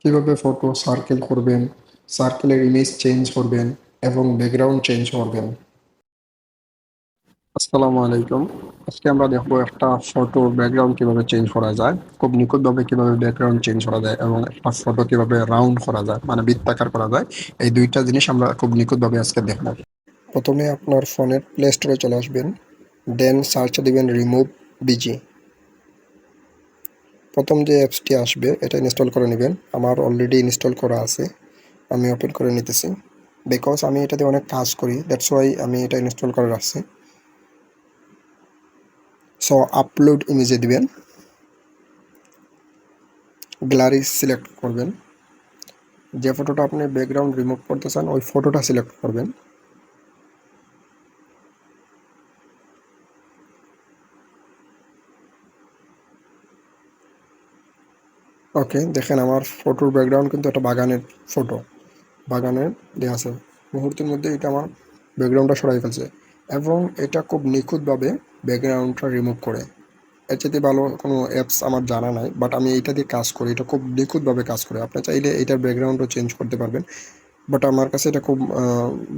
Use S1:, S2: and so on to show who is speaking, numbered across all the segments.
S1: কিভাবে photo circle করবেন, সার্কেলের ইমেজ চেঞ্জ করবেন এবং ব্যাকগ্রাউন্ড চেঞ্জ করবেন। আসসালামু আলাইকুম। আজকে আমরা দেখবো একটা ফটো ব্যাকগ্রাউন্ড কিভাবে চেঞ্জ করা যায়, খুব নিখুঁতভাবে কিভাবে ব্যাকগ্রাউন্ড চেঞ্জ করা যায় এবং একটা ফটো কিভাবে রাউন্ড করা যায় মানে বৃত্তাকার করা যায়। এই দুইটা জিনিস আমরা খুব নিখুঁতভাবে আজকে দেখবো। প্রথমে আপনার ফোনের প্লে স্টোরে চলে আসবেন, দেন সার্চে দিবেন রিমুভ বিজি। প্রথম যে অ্যাপসটি আসবে এটা ইনস্টল করে নেবেন। আমার অলরেডি ইনস্টল করা আছে, আমি ওপেন করে নিতেছি। বিকজ আমি এটাতে অনেক কাজ করি, দ্যাটস ওয়াই আমি এটা ইনস্টল করে রাখছি। সো আপলোড ইমেজে দিবেন, গ্যালারি সিলেক্ট করবেন, যে ফটোটা আপনি ব্যাকগ্রাউন্ড রিমুভ করতে চান ওই ফটোটা সিলেক্ট করবেন। ওকে, দেখেন আমার ফটোর ব্যাকগ্রাউন্ড কিন্তু একটা বাগানের ফটো, বাগানের দেওয়া আছে। মুহূর্তের মধ্যে এটা আমার ব্যাকগ্রাউন্ডটা সরাই ফেলছে এবং এটা খুব নিখুঁতভাবে ব্যাকগ্রাউন্ডটা রিমুভ করে। এর চাইতে ভালো কোনো অ্যাপস আমার জানা নাই, বাট আমি এইটা দিয়ে কাজ করি, এটা খুব নিখুঁতভাবে কাজ করে। আপনি চাইলে এটার ব্যাকগ্রাউন্ডও চেঞ্জ করতে পারবেন, বাট আমার কাছে এটা খুব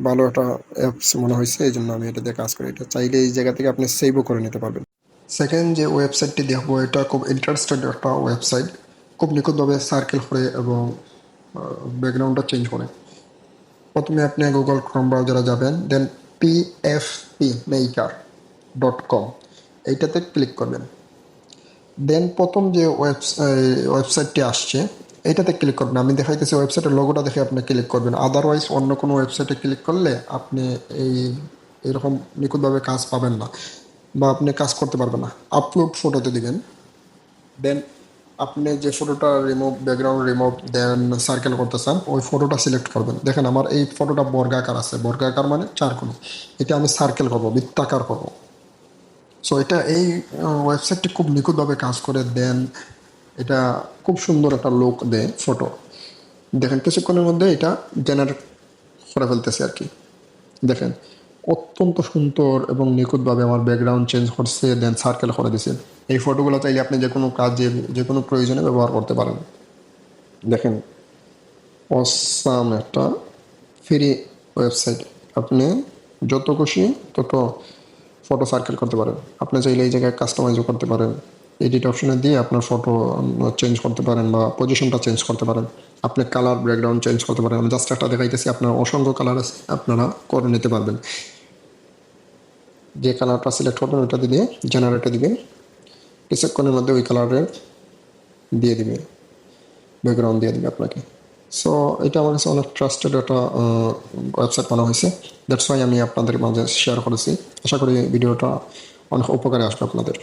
S1: ভালো একটা অ্যাপস মনে হয়েছে, এই জন্য আমি এটা দিয়ে কাজ করি। এটা চাইলে এই জায়গা থেকে আপনি সেভও করে নিতে পারবেন। সেকেন্ড যে ওয়েবসাইটটি দেখবো এটা খুব ইন্টারেস্টেড একটা ওয়েবসাইট, খুব নিখুঁতভাবে সার্কেল করে এবং ব্যাকগ্রাউন্ডটা চেঞ্জ করে। প্রথমে আপনি গুগল ক্রোম ব্রাউজারে যাবেন, দেন pfpmaker.com এইটাতে ক্লিক করবেন। দেন প্রথম যে ওয়েবসাইটটি আসছে এইটাতে ক্লিক করবেন। আমি দেখাইতেছি ওয়েবসাইটের লোগোটা দেখে আপনি ক্লিক করবেন, আদারওয়াইজ অন্য কোনো ওয়েবসাইটে ক্লিক করলে আপনি এরকম নিখুঁতভাবে কাজ পাবেন না বা আপনি কাজ করতে পারবেন না। আপলোড ফটোতে দিবেন, দেন আপনি যে ফটোটা রিমুভ ব্যাকগ্রাউন্ড রিমুভ দেন সার্কেল করতে চান ওই ফটোটা সিলেক্ট করবেন। দেখেন আমার এই ফটোটা বর্গাকার আছে, বর্গাকার মানে চারকোণী, এটা আমি সার্কেল করবো, বৃত্তাকার করবো। সো এটা এই ওয়েবসাইটটি খুব নিখুঁতভাবে কাজ করে। দেন এটা খুব সুন্দর একটা লুক দেয় ফটো। দেখেন কিছুক্ষণের মধ্যে এটা জেনারেট করে ফেলতেছে আর কি। দেখেন অত্যন্ত সুন্দর এবং নিখুঁতভাবে আমার ব্যাকগ্রাউন্ড চেঞ্জ করছে, দেন সার্কেল করে দিছে। এই ফটোগুলো চাইলে আপনি যে কোনো কাজে যে কোনো প্রয়োজনে ব্যবহার করতে পারেন। দেখেন অসাম একটা ফ্রি ওয়েবসাইট, আপনি যত খুশি তত ফটো সার্কেল করতে পারেন। আপনি চাইলে এই জায়গায় কাস্টমাইজও করতে পারেন, এডিট অপশনে দিয়ে আপনার ফটো চেঞ্জ করতে পারেন বা পজিশনটা চেঞ্জ করতে পারেন। আপনি কালার ব্যাকগ্রাউন্ড চেঞ্জ করতে পারেন। আমি জাস্ট একটা দেখাইতেছি, আপনার অসংখ্য কালার আছে, আপনারা করে নিতে পারবেন। যে কালারটা সিলেক্ট করবেন ওইটা দিয়ে জেনারেটে দিবে, কিছুক্ষণের মধ্যে ওই কালারের দিয়ে দিবে, ব্যাকগ্রাউন্ড দিয়ে দিবে আপনাকে। সো এটা আমার কাছে অনেক ট্রাস্টেড একটা ওয়েবসাইট বানা হয়েছে, দ্যাটস ওয়াই আমি আপনাদের মাঝে শেয়ার করেছি। আশা করি ভিডিওটা অনেক উপকারে আসবে আপনাদের।